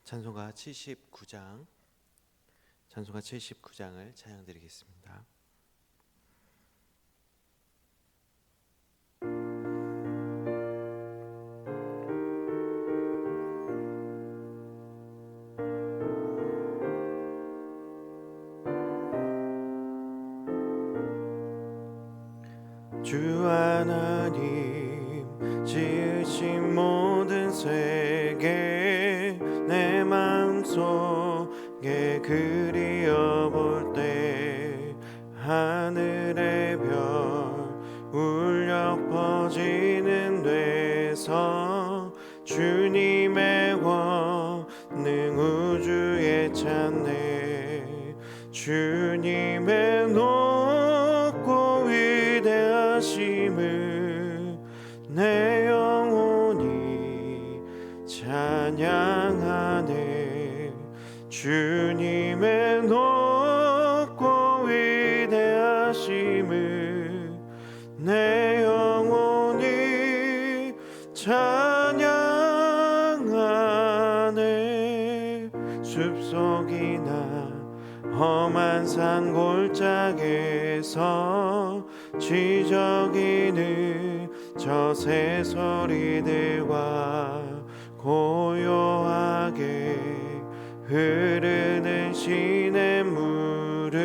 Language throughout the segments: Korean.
찬송가 79장을 찬양드리겠습니다. 주 하나님 지으신 모든 세계 내 마음속에 그리어볼 때 하늘의 별 울려 퍼지는 데서 주님의 권능 우주에 찾네. 주님의 높고 위대하심을 내 영혼이 찬양하네. 주님의 높고 위대하심을 내 영혼이 찬양하네. 숲속이나 험한 산 골짜기에서 지저귀는 저 새소리들과 고요하게 흐르는 시냇물을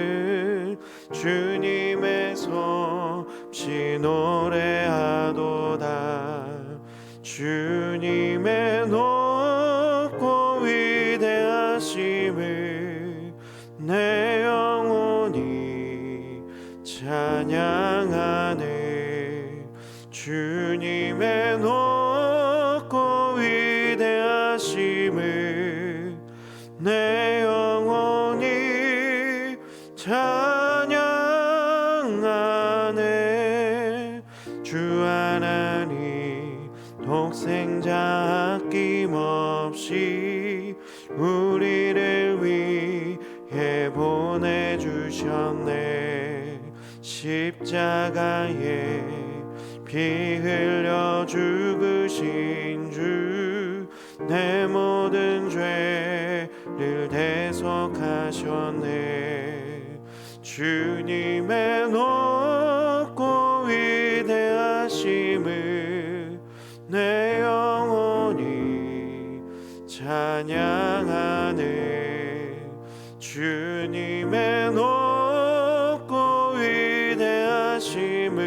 주님의 솜씨 노래하도다. 주님의 높고 위대하심을 내 영혼이 찬양하네. 주님의 높고 위대하심을 내 영혼이 찬양하네. 주 하나님 독생자 아낌없이 우리를 위해 보내주셨네. 십자가에 피 흘려 죽으신 주 내 모든 죄를 대속하셨네. 주님의 높고 위대하심을 내 영혼이 찬양하네. 주님의 높고 위대하심을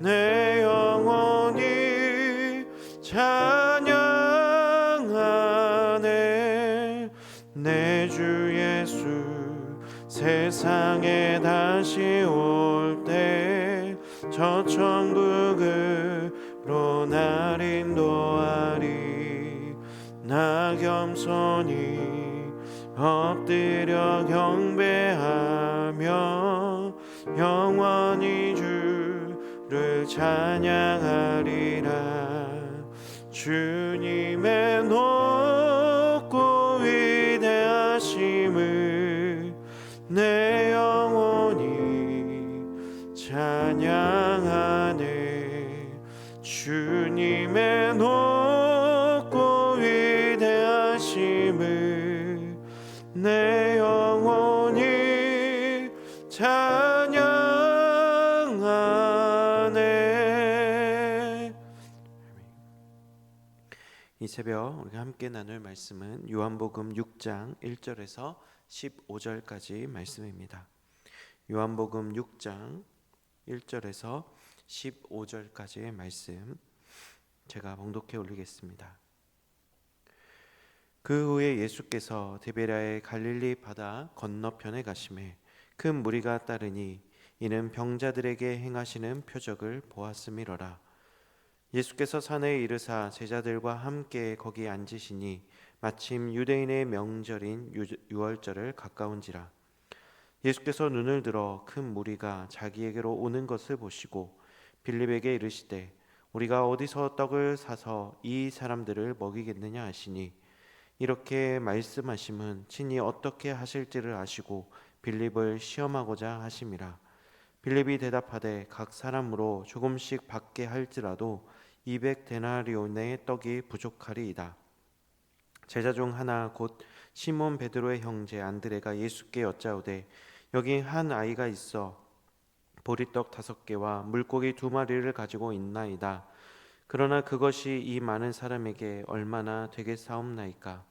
내 영혼이 찬양하네. 내 주 예수 세상에 다시 올 때 저 천국으로 날 인도하리. 나 겸손히 엎드려 경배하며 영원히 주를 찬양하리라. 주님의 높고 위대하심을 내 영혼이 찬양하네. 주님의 높고 위대하심을 내 영혼이 찬양하네. 이 새벽 우리가 함께 나눌 말씀은 요한복음 6장 1절에서 15절까지 말씀입니다. 요한복음 6장 1절에서 15절까지의 말씀 제가 봉독해 올리겠습니다. 그 후에 예수께서 디베랴의 갈릴리 바다 건너편에 가시매 큰 무리가 따르니 이는 병자들에게 행하시는 표적을 보았음이로라. 예수께서 산에 이르사 제자들과 함께 거기 앉으시니 마침 유대인의 명절인 유월절을 가까운지라. 예수께서 눈을 들어 큰 무리가 자기에게로 오는 것을 보시고 빌립에게 이르시되 우리가 어디서 떡을 사서 이 사람들을 먹이겠느냐 하시니 이렇게 말씀하심은 친히 어떻게 하실지를 아시고 빌립을 시험하고자 하심이라. 빌립이 대답하되 각 사람으로 조금씩 받게 할지라도 200데나리온의 떡이 부족하리이다. 제자 중 하나 곧 시몬 베드로의 형제 안드레가 예수께 여짜오되 여기 한 아이가 있어 보리떡 5개와 물고기 2마리를 가지고 있나이다. 그러나 그것이 이 많은 사람에게 얼마나 되겠사옵나이까.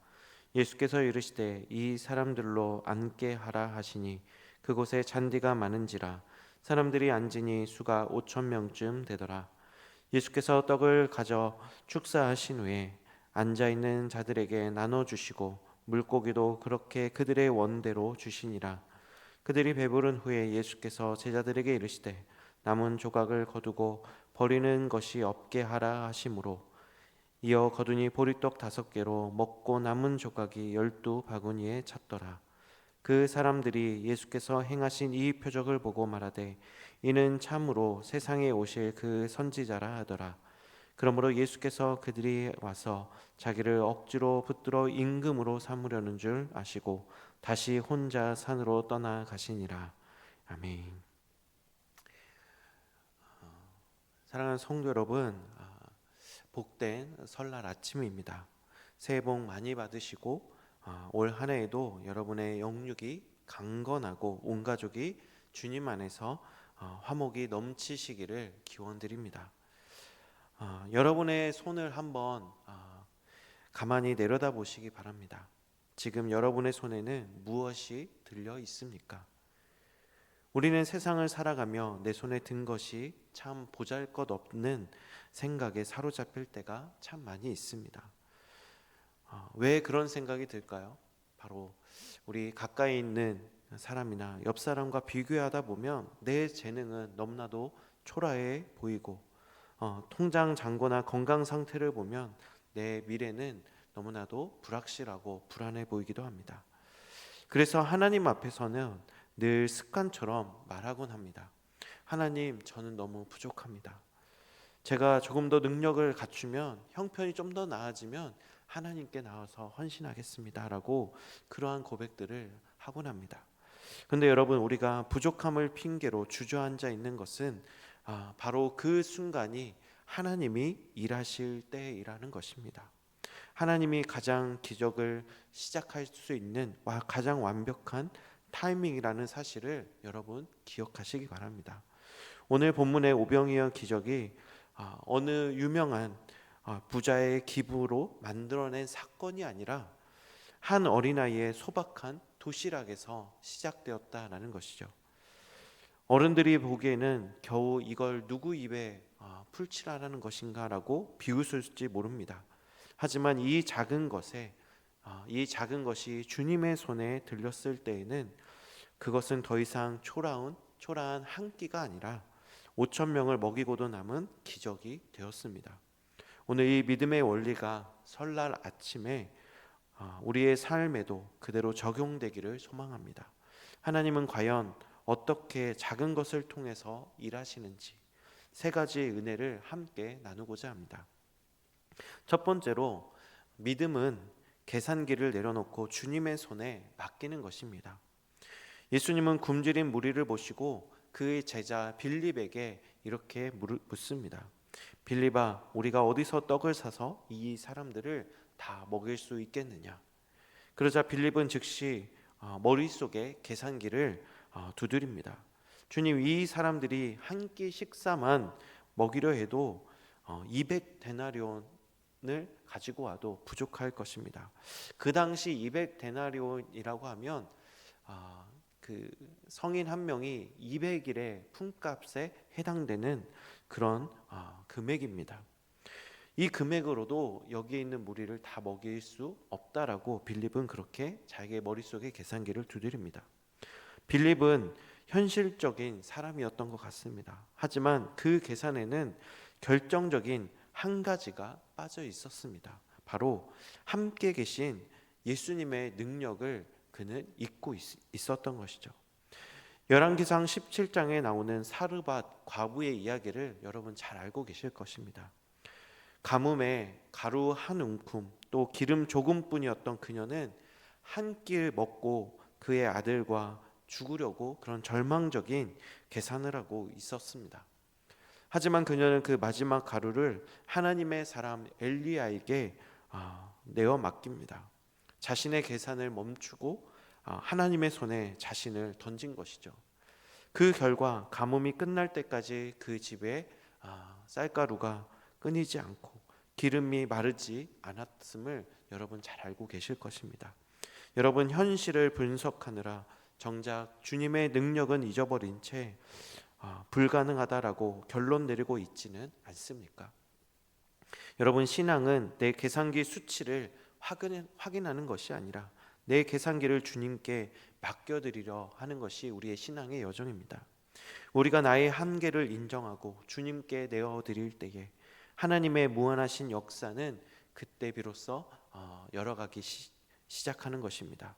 예수께서 이르시되 이 사람들로 앉게 하라 하시니 그곳에 잔디가 많은지라 사람들이 앉으니 수가 5,000명쯤 되더라. 예수께서 떡을 가져 축사하신 후에 앉아 있는 자들에게 나눠 주시고 물고기도 그렇게 그들의 원대로 주시니라. 그들이 배부른 후에 예수께서 제자들에게 이르시되 남은 조각을 거두고 버리는 것이 없게 하라 하심으로 이어 거두니 보리떡 5개로 먹고 남은 조각이 12바구니에 찼더라. 그 사람들이 예수께서 행하신 이 표적을 보고 말하되 이는 참으로 세상에 오실 그 선지자라 하더라. 그러므로 예수께서 그들이 와서 자기를 억지로 붙들어 임금으로 삼으려는 줄 아시고 다시 혼자 산으로 떠나가시니라. 아멘. 사랑하는 성도 여러분, 복된 설날 아침입니다. 새해 복 많이 받으시고 올 한 해에도 여러분의 영육이 강건하고 온 가족이 주님 안에서 화목이 넘치시기를 기원드립니다. 여러분의 손을 한번 가만히 내려다 보시기 바랍니다. 지금 여러분의 손에는 무엇이 들려 있습니까? 우리는 세상을 살아가며 내 손에 든 것이 참 보잘것없는 생각에 사로잡힐 때가 참 많이 있습니다. 왜 그런 생각이 들까요? 바로 우리 가까이 있는 사람이나 옆 사람과 비교하다 보면 내 재능은 너무나도 초라해 보이고 통장 잔고나 건강 상태를 보면 내 미래는 너무나도 불확실하고 불안해 보이기도 합니다. 그래서 하나님 앞에서는 늘 습관처럼 말하곤 합니다. 하나님, 저는 너무 부족합니다. 제가 조금 더 능력을 갖추면, 형편이 좀 더 나아지면 하나님께 나와서 헌신하겠습니다 라고 그러한 고백들을 하곤 합니다. 근데 여러분, 우리가 부족함을 핑계로 주저앉아 있는 것은 바로 그 순간이 하나님이 일하실 때이라는 것입니다. 하나님이 가장 기적을 시작할 수 있는 가장 완벽한 타이밍이라는 사실을 여러분 기억하시기 바랍니다. 오늘 본문의 오병이어 기적이 어느 유명한 부자의 기부로 만들어낸 사건이 아니라 한 어린아이의 소박한 도시락에서 시작되었다라는 것이죠. 어른들이 보기에는 겨우 이걸 누구 입에 풀칠하라는 것인가라고 비웃을지 모릅니다. 하지만 이 작은 것이 주님의 손에 들렸을 때에는 그것은 더 이상 초라한 한 끼가 아니라 5,000명을 먹이고도 남은 기적이 되었습니다. 오늘 이 믿음의 원리가 설날 아침에 우리의 삶에도 그대로 적용되기를 소망합니다. 하나님은 과연 어떻게 작은 것을 통해서 일하시는지 3가지 은혜를 함께 나누고자 합니다. 첫 번째로, 믿음은 계산기를 내려놓고 주님의 손에 맡기는 것입니다. 예수님은 굶주린 무리를 보시고 그의 제자 빌립에게 이렇게 묻습니다. 빌립아, 우리가 어디서 떡을 사서 이 사람들을 다 먹일 수 있겠느냐? 그러자 빌립은 즉시 머릿속에 계산기를 두드립니다. 주님, 이 사람들이 한 끼 식사만 먹이려 해도 200데나리온을 가지고 와도 부족할 것입니다. 그 당시 200데나리온이라고 하면 그 성인 한 명이 200일의 품값에 해당되는 그런 금액입니다. 이 금액으로도 여기에 있는 무리를 다 먹일 수 없다라고 빌립은 그렇게 자기의 머릿속에 계산기를 두드립니다. 빌립은 현실적인 사람이었던 것 같습니다. 하지만 그 계산에는 결정적인 한 가지가 빠져 있었습니다. 바로 함께 계신 예수님의 능력을 그는 잊고 있었던 것이죠. 열왕기상 17장에 나오는 사르밧 과부의 이야기를 여러분 잘 알고 계실 것입니다. 가뭄에 가루 한 움큼 또 기름 조금뿐이었던 그녀는 한 끼를 먹고 그의 아들과 죽으려고 그런 절망적인 계산을 하고 있었습니다. 하지만 그녀는 그 마지막 가루를 하나님의 사람 엘리야에게 내어 맡깁니다. 자신의 계산을 멈추고 하나님의 손에 자신을 던진 것이죠. 그 결과 가뭄이 끝날 때까지 그 집에 쌀가루가 끊이지 않고 기름이 마르지 않았음을 여러분 잘 알고 계실 것입니다. 여러분, 현실을 분석하느라 정작 주님의 능력은 잊어버린 채 불가능하다라고 결론 내리고 있지는 않습니까? 여러분, 신앙은 내 계산기 수치를 확인하는 것이 아니라 내 계산기를 주님께 맡겨드리려 하는 것이 우리의 신앙의 여정입니다. 우리가 나의 한계를 인정하고 주님께 내어드릴 때에 하나님의 무한하신 역사는 그때 비로소 열어가기 시작하는 것입니다.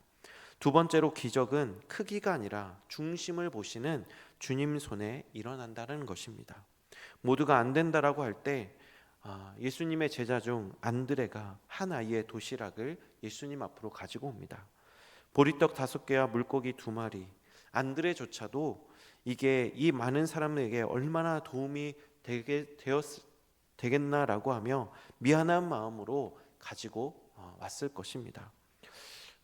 두 번째로, 기적은 크기가 아니라 중심을 보시는 주님 손에 일어난다는 것입니다. 모두가 안 된다라고 할 때 예수님의 제자 중 안드레가 한 아이의 도시락을 예수님 앞으로 가지고 옵니다. 보리떡 5개와 물고기 2마리. 안드레조차도 이게 이 많은 사람에게 얼마나 도움이 되겠나라고 하며 미안한 마음으로 가지고 왔을 것입니다.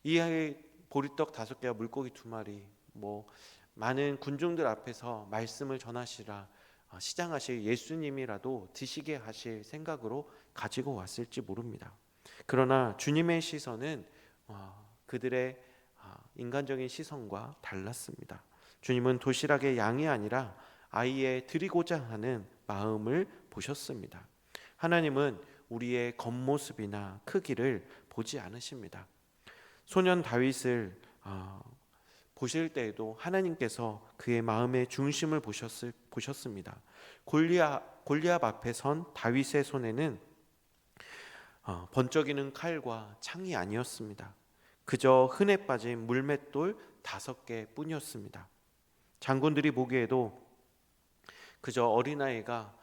이 아이 보리떡 5개와 물고기 2마리, 많은 군중들 앞에서 말씀을 전하시라 시장하실 예수님이라도 드시게 하실 생각으로 가지고 왔을지 모릅니다. 그러나 주님의 시선은 그들의 인간적인 시선과 달랐습니다. 주님은 도시락의 양이 아니라 아이의 드리고자 하는 마음을 보셨습니다. 하나님은 우리의 겉모습이나 크기를 보지 않으십니다. 소년 다윗을 보실 때에도 하나님께서 그의 마음의 중심을 보셨습니다. 골리앗 앞에 선 다윗의 손에는 번쩍이는 칼과 창이 아니었습니다. 그저 흔해 빠진 물맷돌 5개 뿐이었습니다. 장군들이 보기에도 그저 어린아이가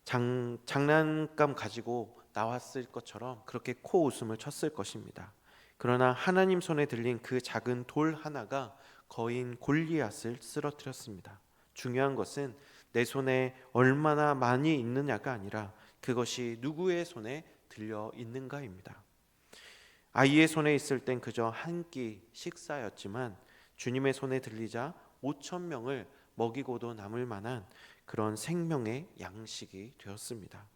장난감 가지고 나왔을 것처럼 그렇게 코웃음을 쳤을 것입니다. 그러나 하나님 손에 들린 그 작은 돌 하나가 거인 골리앗을 쓰러뜨렸습니다. 중요한 것은 내 손에 얼마나 많이 있느냐가 아니라 그것이 누구의 손에 들려 있는가입니다. 아이의 손에 있을 땐 그저 한 끼 식사였지만 주님의 손에 들리자 5,000명을 먹이고도 남을 만한 그런 생명의 양식이 되었습니다.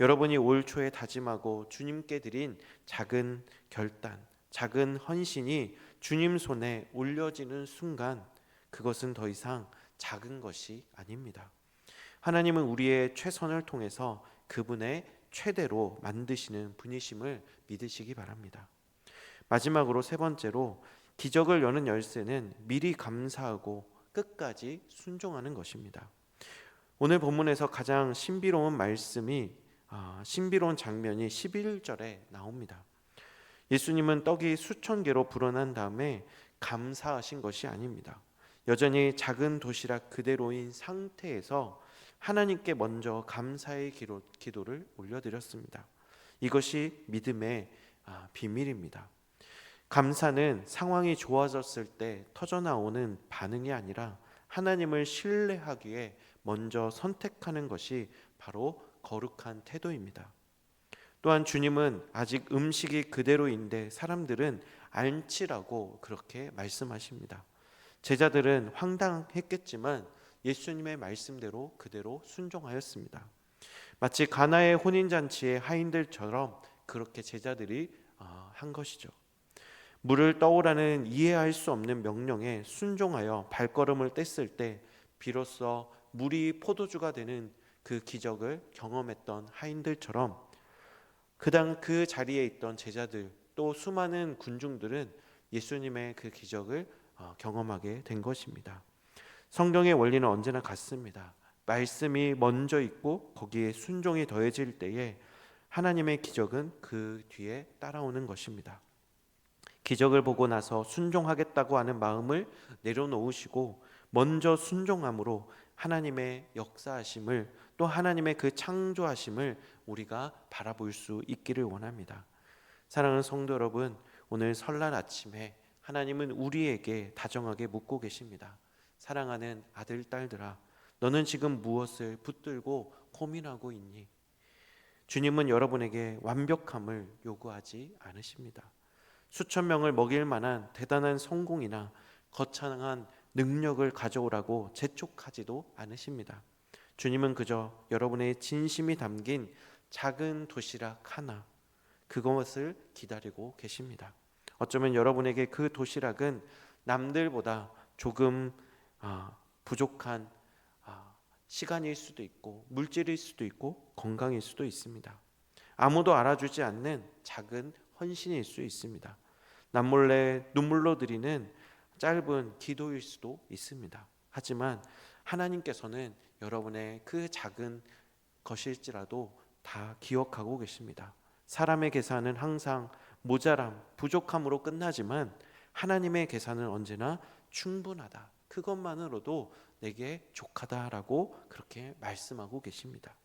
여러분이 올 초에 다짐하고 주님께 드린 작은 결단, 작은 헌신이 주님 손에 올려지는 순간 그것은 더 이상 작은 것이 아닙니다. 하나님은 우리의 최선을 통해서 그분의 최대로 만드시는 분이심을 믿으시기 바랍니다. 마지막으로, 세 번째로, 기적을 여는 열쇠는 미리 감사하고 끝까지 순종하는 것입니다. 오늘 본문에서 가장 신비로운 장면이 11절에 나옵니다. 예수님은 떡이 수천 개로 불어난 다음에 감사하신 것이 아닙니다. 여전히 작은 도시락 그대로인 상태에서 하나님께 먼저 감사의 기도를 올려드렸습니다. 이것이 믿음의 비밀입니다. 감사는 상황이 좋아졌을 때 터져나오는 반응이 아니라 하나님을 신뢰하기에 먼저 선택하는 것이 바로 거룩한 태도입니다. 또한 주님은 아직 음식이 그대로인데 사람들은 안치라고 그렇게 말씀하십니다. 제자들은 황당했겠지만 예수님의 말씀대로 그대로 순종하였습니다. 마치 가나의 혼인잔치의 하인들처럼 그렇게 제자들이 한 것이죠. 물을 떠오라는 이해할 수 없는 명령에 순종하여 발걸음을 뗐을 때 비로소 물이 포도주가 되는 그 기적을 경험했던 하인들처럼 그 자리에 있던 제자들 또 수많은 군중들은 예수님의 그 기적을 경험하게 된 것입니다. 성경의 원리는 언제나 같습니다. 말씀이 먼저 있고 거기에 순종이 더해질 때에 하나님의 기적은 그 뒤에 따라오는 것입니다. 기적을 보고 나서 순종하겠다고 하는 마음을 내려놓으시고 먼저 순종함으로 하나님의 역사하심을, 또 하나님의 그 창조하심을 우리가 바라볼 수 있기를 원합니다. 사랑하는 성도 여러분, 오늘 설날 아침에 하나님은 우리에게 다정하게 묻고 계십니다. 사랑하는 아들, 딸들아, 너는 지금 무엇을 붙들고 고민하고 있니? 주님은 여러분에게 완벽함을 요구하지 않으십니다. 수천 명을 먹일 만한 대단한 성공이나 거창한 능력을 가져오라고 재촉하지도 않으십니다. 주님은 그저 여러분의 진심이 담긴 작은 도시락 하나, 그것을 기다리고 계십니다. 어쩌면 여러분에게 그 도시락은 남들보다 조금 부족한 시간일 수도 있고 물질일 수도 있고 건강일 수도 있습니다. 아무도 알아주지 않는 작은 헌신일 수 있습니다. 남몰래 눈물로 드리는 짧은 기도일 수도 있습니다. 하지만 하나님께서는 여러분의 그 작은 것일지라도 다 기억하고 계십니다. 사람의 계산은 항상 모자람, 부족함으로 끝나지만 하나님의 계산은 언제나 충분하다. 그것만으로도 내게 족하다라고 그렇게 말씀하고 계십니다.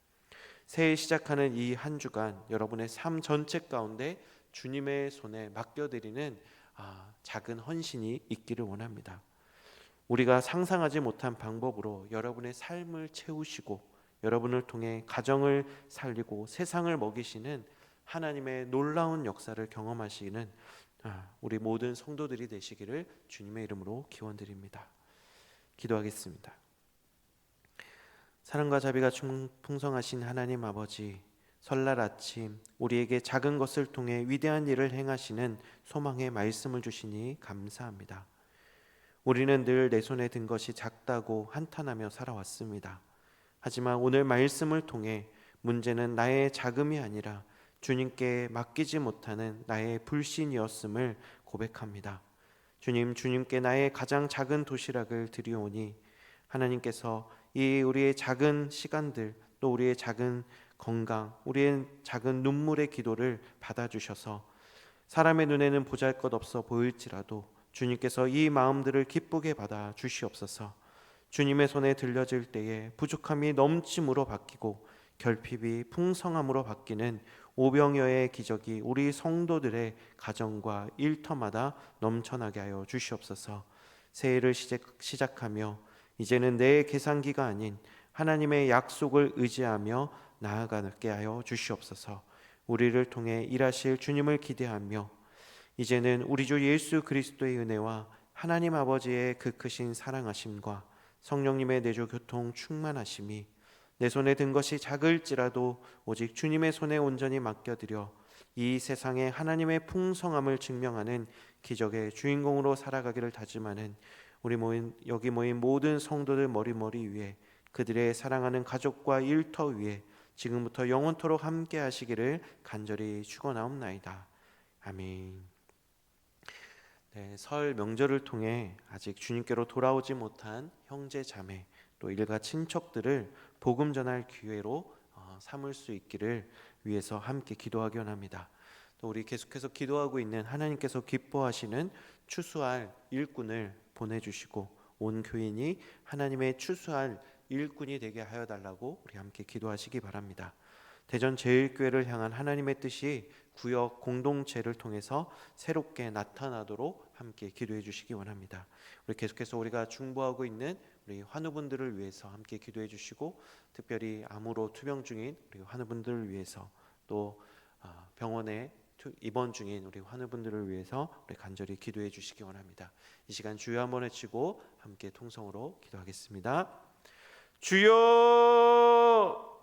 새해 시작하는 이 한 주간 여러분의 삶 전체 가운데 주님의 손에 맡겨드리는 작은 헌신이 있기를 원합니다. 우리가 상상하지 못한 방법으로 여러분의 삶을 채우시고 여러분을 통해 가정을 살리고 세상을 먹이시는 하나님의 놀라운 역사를 경험하시는 우리 모든 성도들이 되시기를 주님의 이름으로 기원드립니다. 기도하겠습니다. 사랑과 자비가 풍성하신 하나님 아버지, 설날 아침 우리에게 작은 것을 통해 위대한 일을 행하시는 소망의 말씀을 주시니 감사합니다. 우리는 늘 내 손에 든 것이 작다고 한탄하며 살아왔습니다. 하지만 오늘 말씀을 통해 문제는 나의 자금이 아니라 주님께 맡기지 못하는 나의 불신이었음을 고백합니다. 주님께 나의 가장 작은 도시락을 드리오니 하나님께서 이 우리의 작은 시간들, 또 우리의 작은 건강, 우리의 작은 눈물의 기도를 받아주셔서 사람의 눈에는 보잘것없어 보일지라도 주님께서 이 마음들을 기쁘게 받아 주시옵소서. 주님의 손에 들려질 때에 부족함이 넘침으로 바뀌고 결핍이 풍성함으로 바뀌는 오병여의 기적이 우리 성도들의 가정과 일터마다 넘쳐나게 하여 주시옵소서. 새해를 시작하며 이제는 내 계산기가 아닌 하나님의 약속을 의지하며 나아가게 하여 주시옵소서. 우리를 통해 일하실 주님을 기대하며 이제는 우리 주 예수 그리스도의 은혜와 하나님 아버지의 그 크신 사랑하심과 성령님의 내주 교통 충만하심이 내 손에 든 것이 작을지라도 오직 주님의 손에 온전히 맡겨드려 이 세상에 하나님의 풍성함을 증명하는 기적의 주인공으로 살아가기를 다짐하는 우리 여기 모인 모든 성도들 머리머리 위에 그들의 사랑하는 가족과 일터 위에 지금부터 영원토록 함께 하시기를 간절히 축원하옵나이다. 아멘. 설 명절을 통해 아직 주님께로 돌아오지 못한 형제 자매 또 일가 친척들을 복음 전할 기회로 삼을 수 있기를 위해서 함께 기도하기 원합니다. 또 우리 계속해서 기도하고 있는 하나님께서 기뻐하시는 추수할 일꾼을 보내주시고 온 교인이 하나님의 추수할 일꾼이 되게 하여 달라고 우리 함께 기도하시기 바랍니다. 대전 제일교회를 향한 하나님의 뜻이 구역 공동체를 통해서 새롭게 나타나도록 함께 기도해 주시기 원합니다. 우리 계속해서 우리가 중보하고 있는 우리 환우분들을 위해서 함께 기도해 주시고 특별히 암으로 투병 중인 우리 환우분들을 위해서 또 병원에 입원 중인 우리 환우분들을 위해서 우리 간절히 기도해 주시기 원합니다. 이 시간 주여 한번 외치고 함께 통성으로 기도하겠습니다. 주여